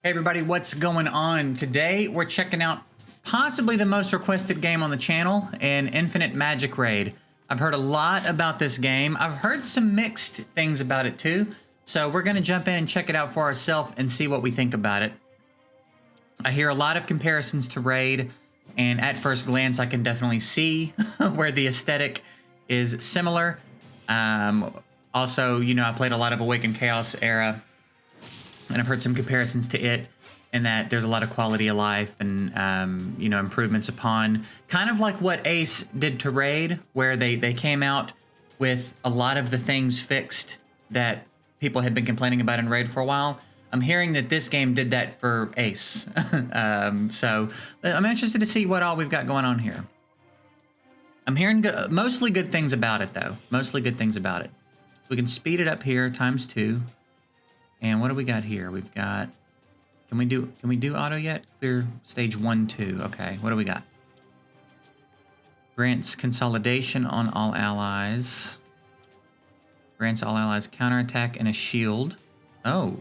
Hey everybody, what's going on? Today we're checking out possibly the most requested game on the channel, an Infinite Magicraid. I've heard a lot about this game. I've heard some mixed things about it too. So we're gonna jump in and check it out for ourselves and see what we think about it. I hear a lot of comparisons to Raid, and at first glance I can definitely see where the aesthetic is similar. Also, you know, I played a lot of Awakened Chaos era, and I've heard some comparisons to it, and that there's a lot of quality of life and you know, improvements upon, kind of like what Ace did to Raid, where they came out with a lot of the things fixed that people had been complaining about in Raid for a while. I'm hearing that this game did that for Ace. So I'm interested to see what all we've got going on here. I'm hearing mostly good things about it, though. Mostly good things about it. We can speed it up here ×2. And what do we got here? We've got, can we do auto yet? Clear stage 1, 2. Okay, what do we got? Grants consolidation on all allies. Grants all allies counterattack and a shield. Oh.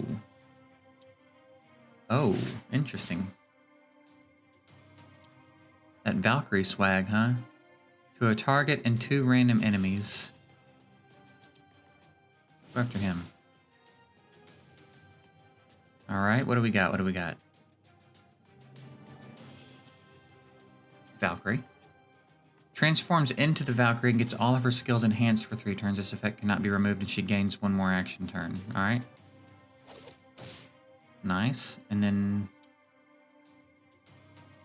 Oh, interesting. That Valkyrie swag, huh? To a target and 2 random enemies. Go after him. All right, what do we got? What do we got? Valkyrie. Transforms into the Valkyrie and gets all of her skills enhanced for 3 turns. This effect cannot be removed and she gains 1 more action turn. All right. Nice. And then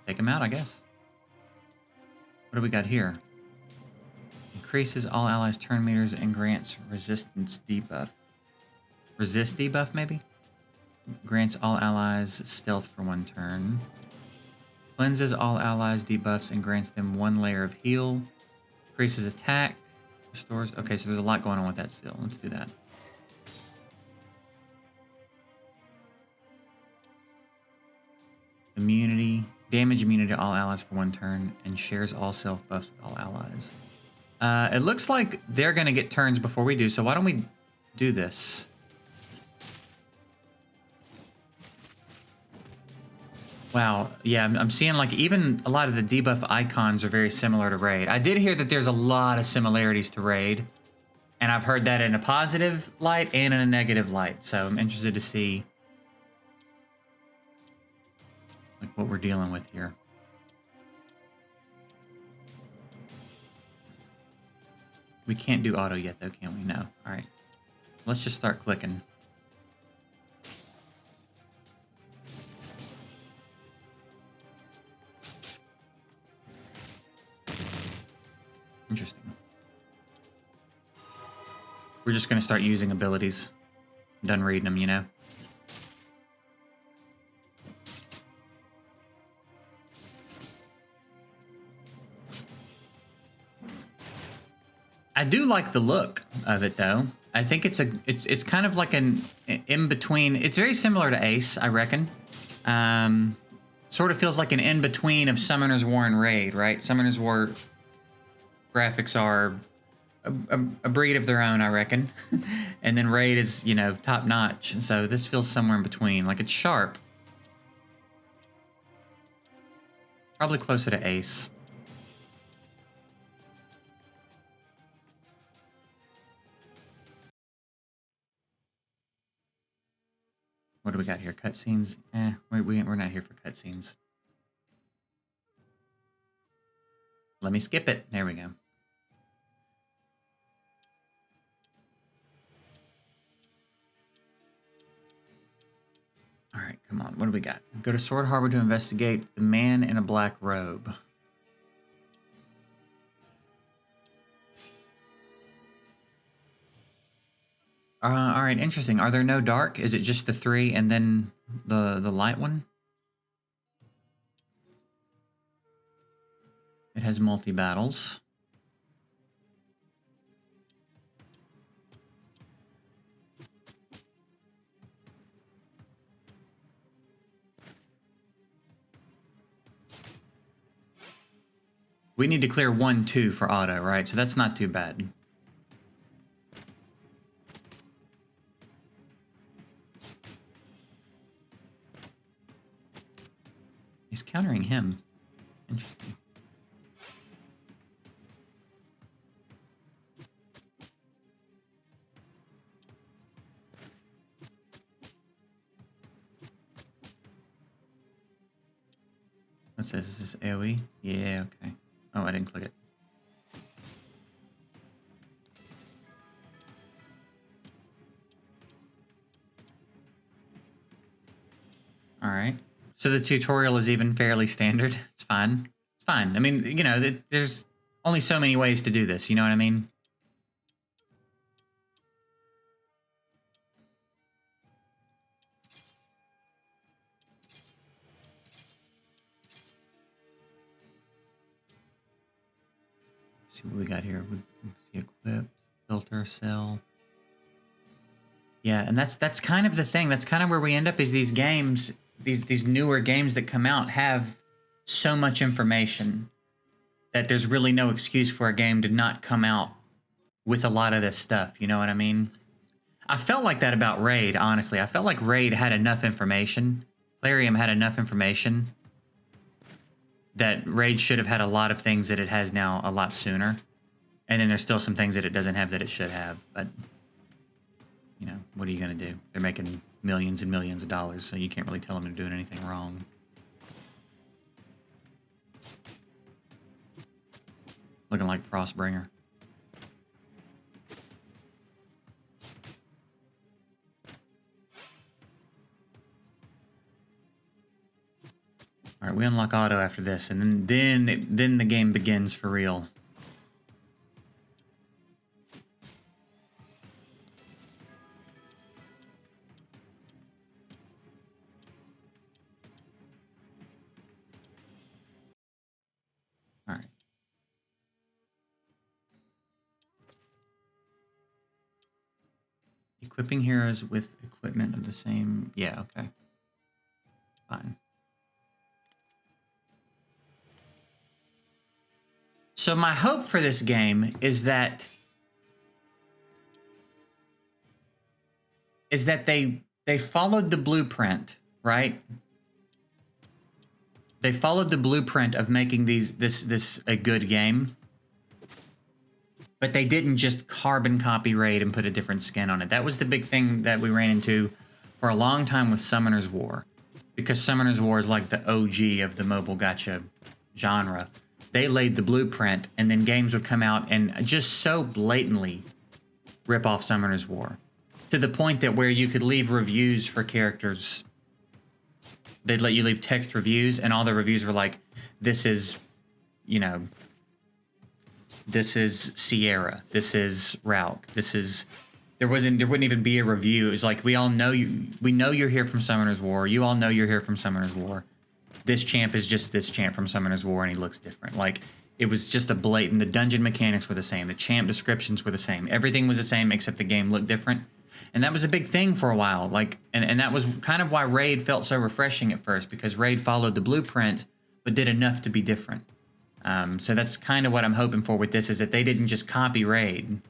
take him out, I guess. What do we got here? Increases all allies' turn meters and grants resistance debuff. Resist debuff, maybe? Grants all allies stealth for 1 turn. Cleanses all allies debuffs and grants them 1 layer of heal. Increases attack. Restores. Okay, so there's a lot going on with that still. Let's do that. Immunity. Damage immunity to all allies for 1 turn and shares all self buffs with all allies. It looks like they're going to get turns before we do, so why don't we do this? Wow, yeah, I'm seeing like even a lot of the debuff icons are very similar to Raid. I did hear that there's a lot of similarities to Raid, and I've heard that in a positive light and in a negative light, so I'm interested to see like what we're dealing with here. We can't do auto yet though, can we? No. All right, let's just start clicking. Interesting. We're just going to start using abilities. I'm done reading them, you know? I do like the look of it, though. I think it's kind of like an in-between. It's very similar to Ace, I reckon. Sort of feels like an in-between of Summoner's War and Raid, right? Summoner's War graphics are a breed of their own, I reckon. And then Raid is, you know, top notch. So this feels somewhere in between. Like it's sharp. Probably closer to Ace. What do we got here? Cutscenes? We're not here for cutscenes. Let me skip it. There we go. All right, come on. What do we got? Go to Sword Harbor to investigate the man in a black robe. All right, interesting. Are there no dark? Is it just the 3 and then the light one? It has multi-battles. We need to clear 1, 2 for auto, right? So that's not too bad. He's countering him. Interesting. What's this? Is this AoE? Yeah, okay. Oh, I didn't click it. Alright. So the tutorial is even fairly standard. It's fine. It's fine. I mean, you know, there's only so many ways to do this, you know what I mean? See what we got here. We see equip, filter, sell. Yeah, and that's kind of the thing. That's kind of where we end up is these games, these newer games that come out have so much information that there's really no excuse for a game to not come out with a lot of this stuff. You know what I mean? I felt like that about Raid, honestly. I felt like Raid had enough information. Plarium had enough information that Raid should have had a lot of things that it has now a lot sooner. And then there's still some things that it doesn't have that it should have. But, you know, what are you going to do? They're making millions and millions of dollars, so you can't really tell them they're doing anything wrong. Looking like Frostbringer. All right, we unlock auto after this, and then the game begins for real. All right. Equipping heroes with equipment of the same... Yeah, okay. Fine. So my hope for this game is that they followed the blueprint, right? They followed the blueprint of making this a good game. But they didn't just carbon copy Raid and put a different skin on it. That was the big thing that we ran into for a long time with Summoner's War. Because Summoner's War is like the OG of the mobile gacha genre. They laid the blueprint, and then games would come out and just so blatantly rip off Summoner's War. To the point that where you could leave reviews for characters. They'd let you leave text reviews, and all the reviews were like, this is, you know... This is Sierra. This is Rauk. This is... There wouldn't even be a review. It was like, we all know you. We know you're here from Summoner's War. You all know you're here from Summoner's War. This champ is just this champ from Summoner's War, and he looks different. Like, it was just a blatant... The dungeon mechanics were the same. The champ descriptions were the same. Everything was the same, except the game looked different. And that was a big thing for a while. Like, and that was kind of why Raid felt so refreshing at first, because Raid followed the blueprint, but did enough to be different. So that's kind of what I'm hoping for with this, is that they didn't just copy Raid.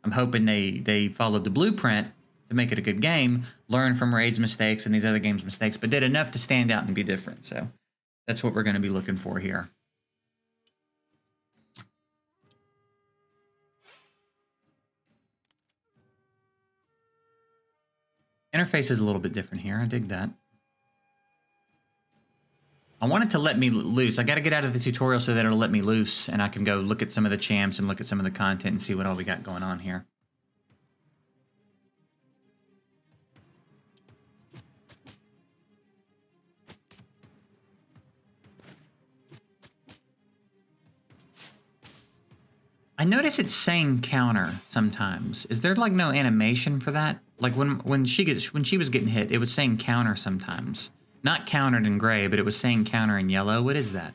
I'm hoping they followed the blueprint to make it a good game, learn from Raid's mistakes and these other games' mistakes, but did enough to stand out and be different. So that's what we're going to be looking for here. Interface is a little bit different here. I dig that. I want it to let me loose. I got to get out of the tutorial so that it'll let me loose, and I can go look at some of the champs and look at some of the content and see what all we got going on here. I notice it's saying counter sometimes. Is there like no animation for that? Like when she was getting hit, it was saying counter sometimes. Not countered in gray, but it was saying counter in yellow. What is that?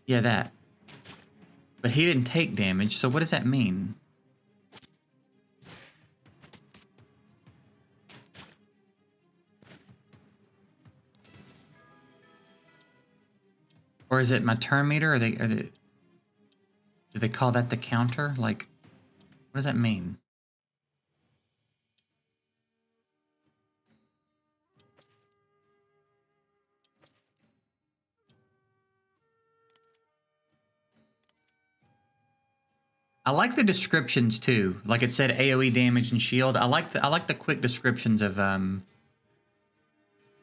Yeah, that. But he didn't take damage, so what does that mean? Or is it my turn meter? Do they call that the counter? Like, what does that mean? I like the descriptions too. Like it said AoE damage and shield. I like the quick descriptions of the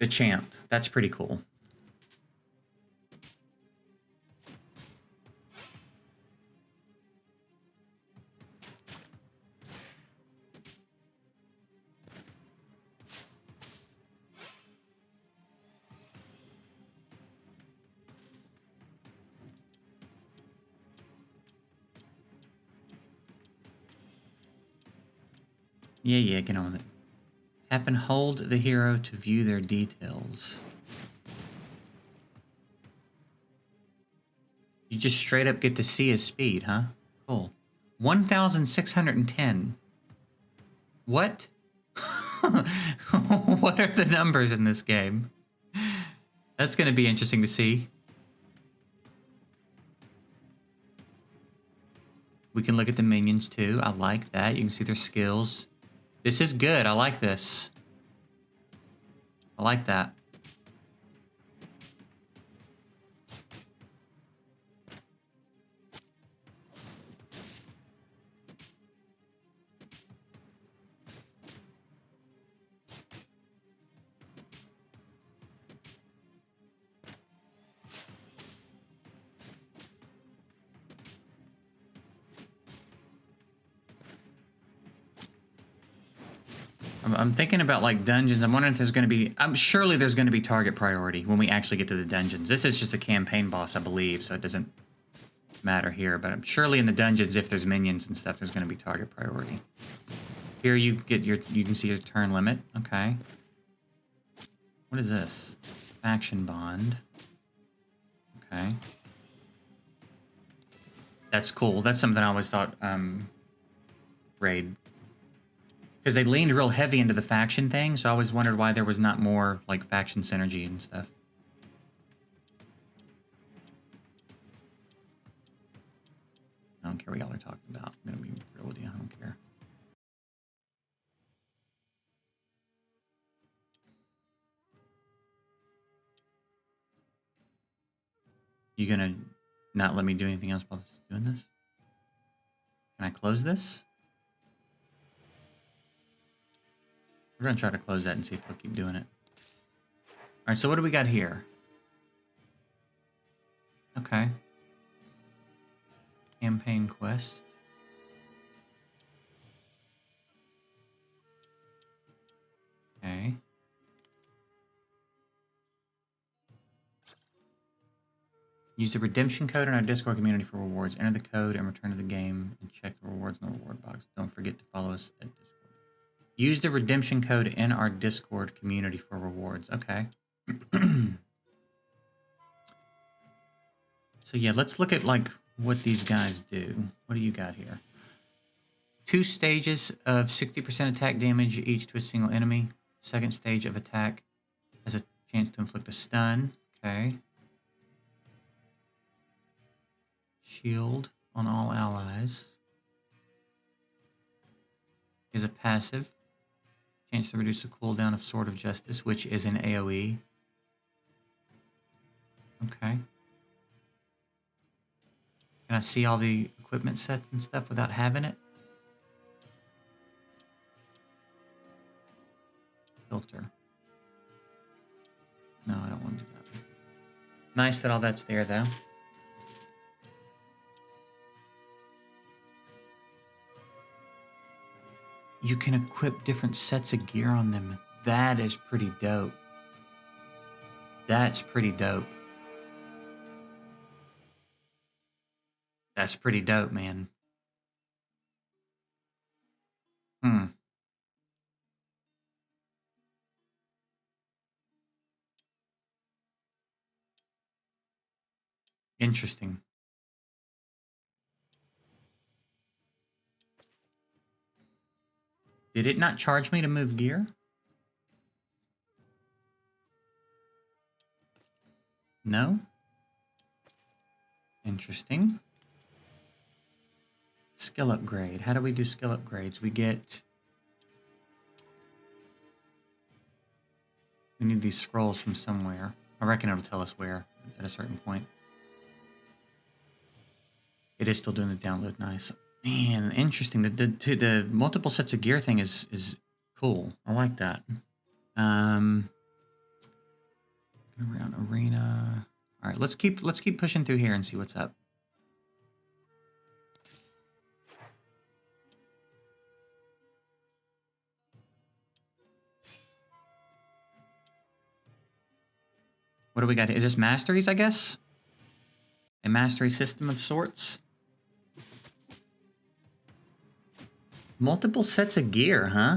champ. That's pretty cool. Yeah, get on with it. Tap and hold the hero to view their details. You just straight up get to see his speed, huh? Cool. 1,610. What? What are the numbers in this game? That's going to be interesting to see. We can look at the minions too. I like that. You can see their skills. This is good. I like this. I like that. I'm thinking about like dungeons. I'm wondering if there's going to be. Surely there's going to be target priority when we actually get to the dungeons. This is just a campaign boss, I believe, so it doesn't matter here. But surely in the dungeons, if there's minions and stuff, there's going to be target priority. Here you get your. You can see your turn limit. Okay. What is this? Faction bond. Okay. That's cool. That's something I always thought. Raid. Because they leaned real heavy into the faction thing, so I always wondered why there was not more, like, faction synergy and stuff. I don't care what y'all are talking about. I'm gonna be real with you. I don't care. You gonna not let me do anything else while this is doing this? Can I close this? We're gonna try to close that and see if we'll keep doing it. All right, so what do we got here? Okay. Campaign quest. Okay. Use the redemption code in our Discord community for rewards. Enter the code and return to the game and check the rewards in the reward box. Don't forget to follow us at Discord. Use the redemption code in our Discord community for rewards. Okay. So yeah, let's look at like what these guys do. What do you got here? 2 stages of 60% attack damage each to a single enemy. Second stage of attack has a chance to inflict a stun. Okay. Shield on all allies. Is a passive. Chance to reduce the cooldown of Sword of Justice, which is an AoE. Okay. Can I see all the equipment sets and stuff without having it? Filter. No, I don't want to do that. Nice that all that's there, though. You can equip different sets of gear on them. That is pretty dope. That's pretty dope. That's pretty dope, man. Interesting. Did it not charge me to move gear? No? Interesting. Skill upgrade. How do we do skill upgrades? We need these scrolls from somewhere. I reckon it'll tell us where at a certain point. It is still doing the download. Nice. Man, interesting. The multiple sets of gear thing is cool. I like that. Around arena. All right, let's keep pushing through here and see what's up. What do we got? Is this masteries, I guess? A mastery system of sorts? Multiple sets of gear, huh?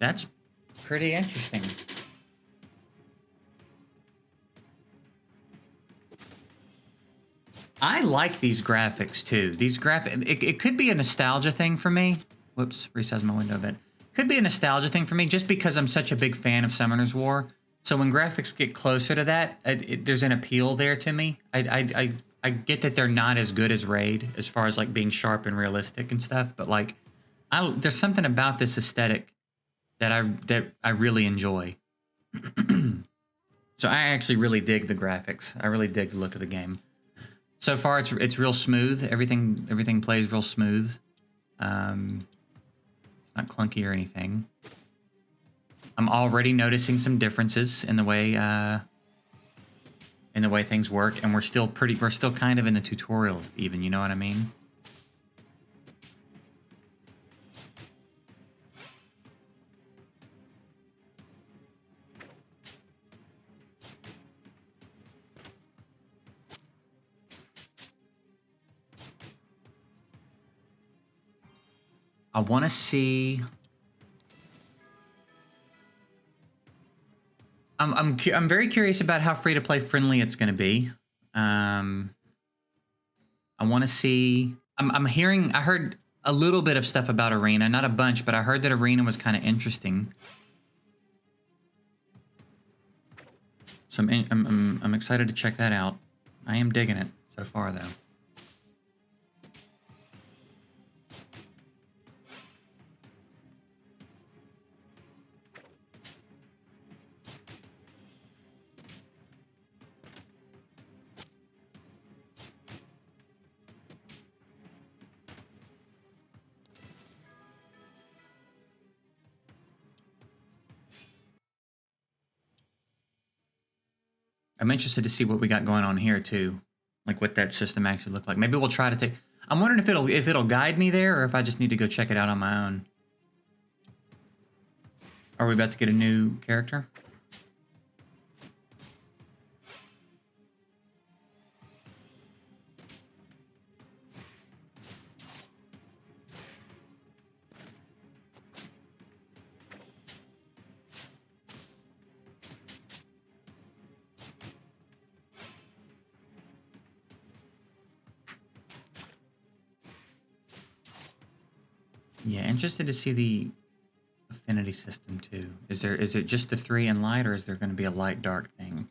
That's pretty interesting. I like these graphics too. These it could be a nostalgia thing for me. Whoops, resize my window a bit. Could be a nostalgia thing for me just because I'm such a big fan of Summoner's War. So when graphics get closer to that, there's an appeal there to me. I get that they're not as good as Raid as far as like being sharp and realistic and stuff, but like there's something about this aesthetic that I really enjoy. So I actually really dig the graphics. I really dig the look of the game. So far, it's real smooth. Everything plays real smooth. It's not clunky or anything. I'm already noticing some differences in the way things work, and we're still kind of in the tutorial, even. You know what I mean? I want to see. I'm very curious about how free to play friendly it's going to be. I want to see. I heard a little bit of stuff about Arena, not a bunch, but I heard that Arena was kind of interesting. So I'm excited to check that out. I am digging it so far, though. I'm interested to see what we got going on here too, like what that system actually looked like. Maybe we'll try to take. I'm wondering if it'll guide me there, or if I just need to go check it out on my own. Are we about to get a new character? Yeah, interested to see the affinity system too. Is it just the 3 and light, or is there going to be a light dark thing?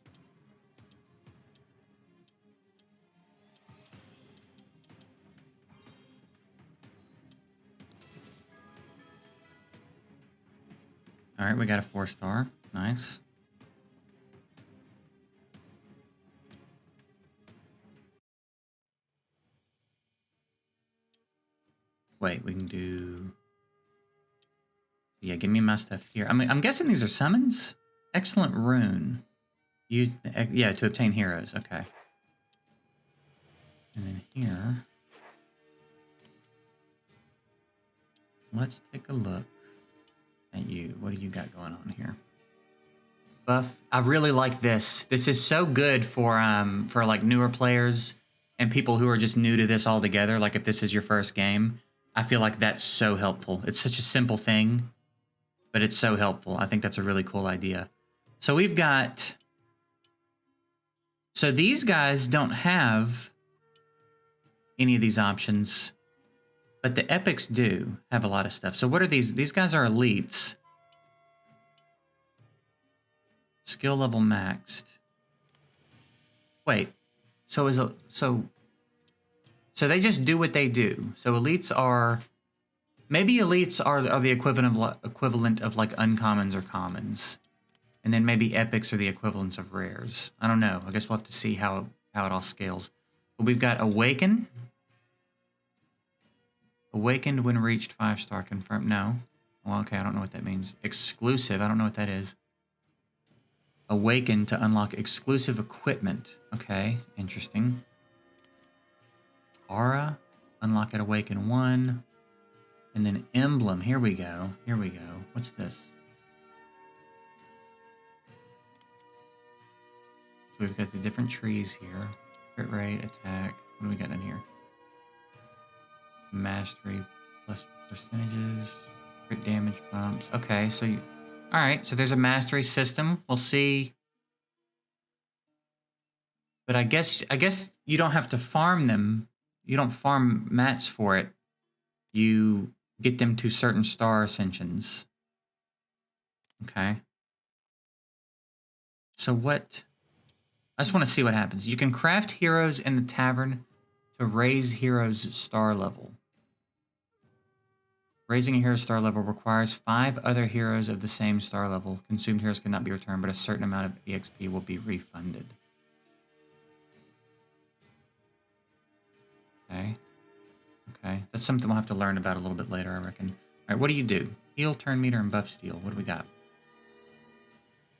All right, we got a 4-star. Nice. Wait, we can do. Yeah, give me my stuff here. I'm guessing these are summons. Excellent rune. Use to obtain heroes. Okay. And then here, let's take a look at you. What do you got going on here? Buff. I really like this. This is so good for like newer players and people who are just new to this altogether. Like if this is your first game, I feel like that's so helpful. It's such a simple thing, but it's so helpful. I think that's a really cool idea. So we've got. So these guys don't have any of these options, but the epics do have a lot of stuff. So what are these? These guys are elites. Skill level maxed. Wait. So they just do what they do. So elites are, maybe elites are the equivalent of like uncommons or commons. And then maybe epics are the equivalents of rares. I don't know. I guess we'll have to see how it all scales. But we've got Awaken. Awakened when reached 5-star confirmed. No. Well, okay, I don't know what that means. Exclusive. I don't know what that is. Awaken to unlock exclusive equipment. Okay, interesting. Aura. Unlock at Awaken 1. And then Emblem. Here we go. Here we go. What's this? So we've got the different trees here. Crit rate, attack. What do we got in here? Mastery plus percentages. Crit damage bumps. Okay, so you... Alright, so there's a mastery system. We'll see. But I guess you don't have to farm them. You don't farm mats for it. You get them to certain star ascensions. Okay. So what... I just want to see what happens. You can craft heroes in the tavern to raise heroes' star level. Raising a hero's star level requires 5 other heroes of the same star level. Consumed heroes cannot be returned, but a certain amount of EXP will be refunded. Okay. Okay. That's something we'll have to learn about a little bit later, I reckon. All right, what do you do? Heal, turn meter, and buff steal. What do we got?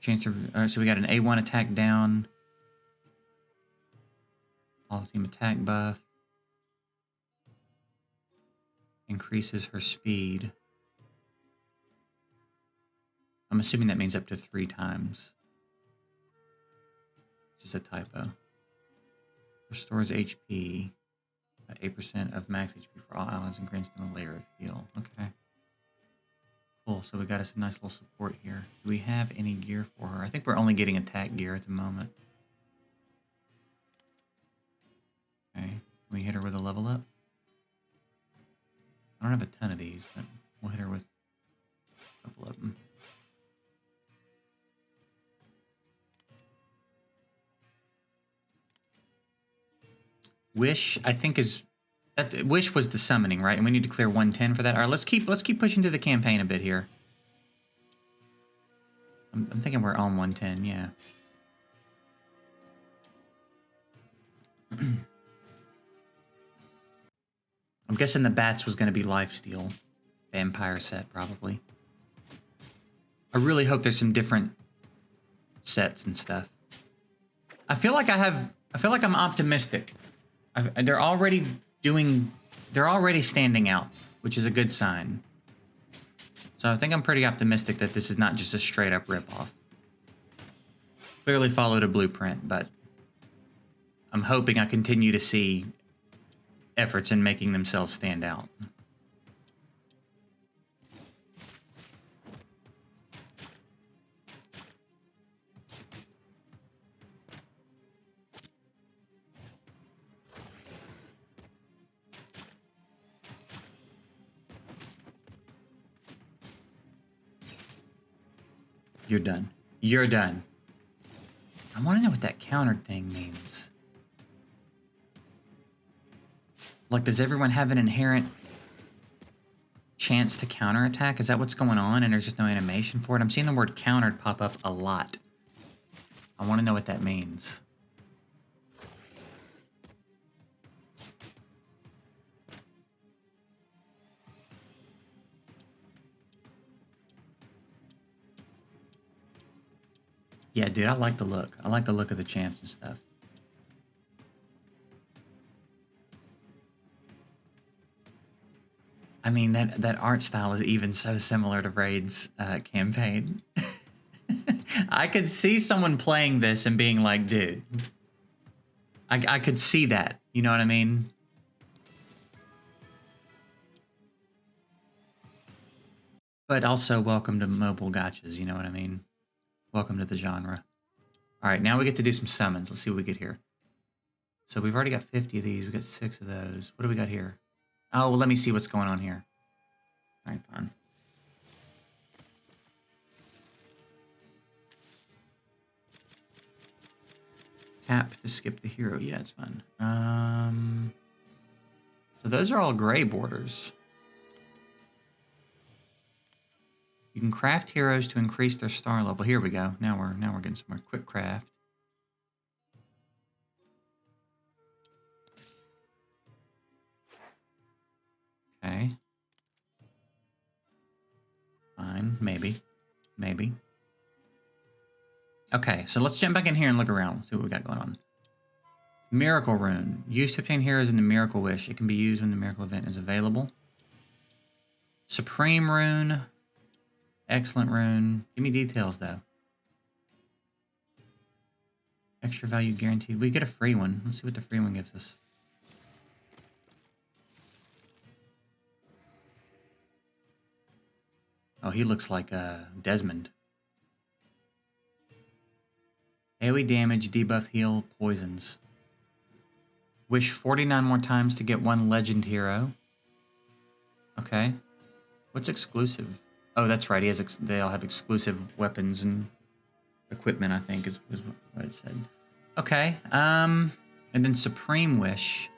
Chance to... All right, so we got an A1 attack down. All team attack buff. Increases her speed. I'm assuming that means up to 3 times. It's just a typo. Restores HP. 8% of max HP for all allies and grants them a layer of heal. Okay. Cool, so we got us a nice little support here. Do we have any gear for her? I think we're only getting attack gear at the moment. Okay, can we hit her with a level up? I don't have a ton of these, but we'll hit her with a couple of them. Wish, I think is... That Wish was the summoning, right? And we need to clear 110 for that. All right, let's keep pushing through the campaign a bit here. I'm thinking we're on 110, yeah. I'm guessing the bats was going to be lifesteal. Vampire set, probably. I really hope there's some different sets and stuff. I feel like I'm optimistic. They're already standing out, which is a good sign. So I think I'm pretty optimistic that this is not just a straight up ripoff. Clearly followed a blueprint, but I'm hoping I continue to see efforts in making themselves stand out. You're done. You're done. I want to know what that countered thing means. Like, does everyone have an inherent chance to counterattack? Is that what's going on and there's just no animation for it? I'm seeing the word countered pop up a lot. I want to know what that means. Yeah, dude, I like the look. I like the look of the champs and stuff. I mean, that art style is even so similar to Raid's campaign. I could see someone playing this and being like, dude, I could see that. You know what I mean? But also, welcome to mobile gotchas, you know what I mean? Welcome to the genre. All right, now we get to do some summons. Let's see what we get here. So we've already got 50 of these. We got 6 of those. What do we got here? Oh, well, let me see what's going on here. All right, fine. Tap to skip the hero. Yeah, it's fun. So those are all gray borders. You You can craft heroes to increase their star level. Here we go. Now we're getting somewhere. Quick craft. Okay. Fine. Maybe. Maybe. Okay, so let's jump back in here and look around. See what we got going on. Miracle Rune. Used to obtain heroes in the Miracle Wish. It can be used when the Miracle event is available. Supreme Rune. Excellent Rune. Give me details, though. Extra value guaranteed. We get a free one. Let's see what the free one gives us. Oh, he looks like Desmond. AoE damage, debuff, heal, poisons. Wish 49 more times to get 1 legend hero. Okay. What's exclusive? Oh, that's right. He has. They all have exclusive weapons and equipment, I think, is what it said. Okay. And then Supreme Wish.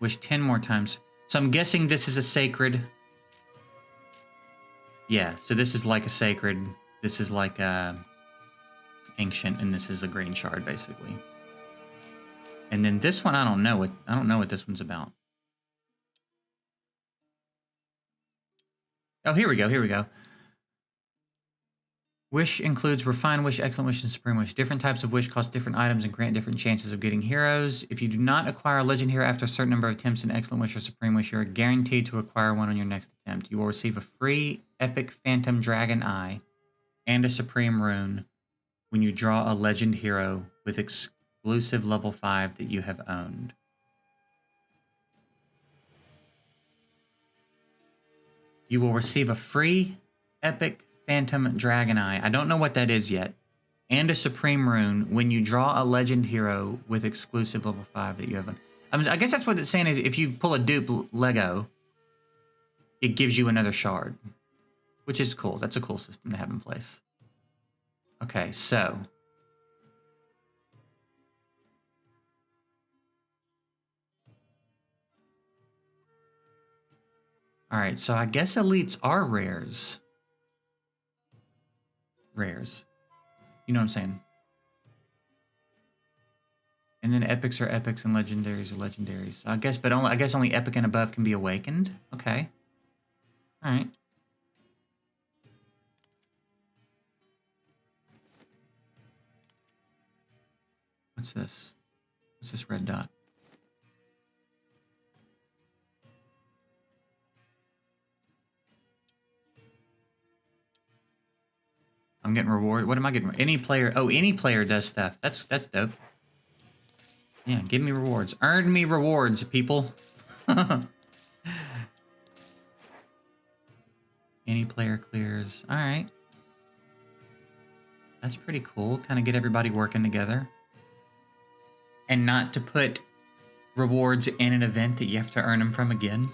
Wish 10 more times. So I'm guessing this is a sacred. Yeah, so this is like a sacred. This is like a ancient, and this is a green shard, basically. And then this one, I don't know what this one's about. Oh, here we go. Wish includes Refined Wish, Excellent Wish, and Supreme Wish. Different types of Wish cost different items and grant different chances of getting heroes. If you do not acquire a Legend Hero after a certain number of attempts in Excellent Wish or Supreme Wish, you are guaranteed to acquire one on your next attempt. You will receive a free Epic Phantom Dragon Eye and a Supreme Rune when you draw a Legend Hero with exclusive level 5 that you have owned. You will receive a free Epic Phantom Dragon Eye. I don't know what that is yet. And a Supreme Rune when you draw a Legend Hero with exclusive level 5 that you have. I guess that's what it's saying is if you pull a dupe Lego, it gives you another shard. Which is cool. That's a cool system to have in place. Okay, so. Alright, so I guess elites are rares. Rares. You know what I'm saying? And then epics are epics and legendaries are legendaries. So I guess, I guess only epic and above can be awakened. Okay. All right. What's this? What's this red dot? I'm getting reward. What am I getting? Any player. Oh, any player does stuff. That's dope. Yeah, give me rewards. Earn me rewards, people. Any player clears. All right. That's pretty cool. Kind of get everybody working together. And not to put rewards in an event that you have to earn them from again.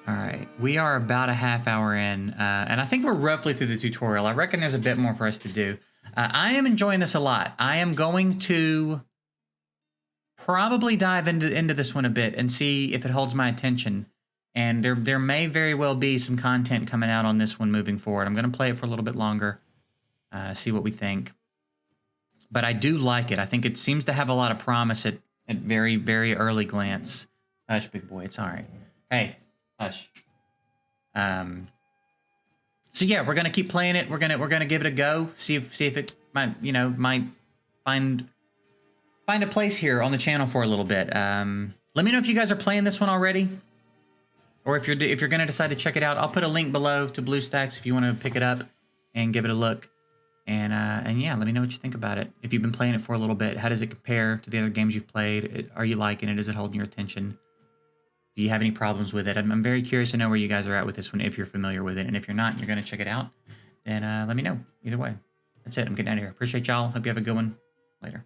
All right, we are about a half hour in, and I think we're roughly through the tutorial. I reckon there's a bit more for us to do. I am enjoying this a lot. I am going to probably dive into this one a bit and see if it holds my attention. And there may very well be some content coming out on this one moving forward. I'm going to play it for a little bit longer, see what we think. But I do like it. I think it seems to have a lot of promise at very, very early glance. Hush, big boy, it's all right. Hey. Hush. So yeah, we're gonna keep playing it. We're gonna give it a go. See if it might find a place here on the channel for a little bit. Let me know if you guys are playing this one already, or if you're gonna decide to check it out. I'll put a link below to BlueStacks if you want to pick it up and give it a look. And yeah, let me know what you think about it. If you've been playing it for a little bit, how does it compare to the other games you've played? Are you liking it? Is it holding your attention? Do you have any problems with it? I'm very curious to know where you guys are at with this one, if you're familiar with it. And if you're not and you're going to check it out, then let me know. Either way. That's it. I'm getting out of here. Appreciate y'all. Hope you have a good one. Later.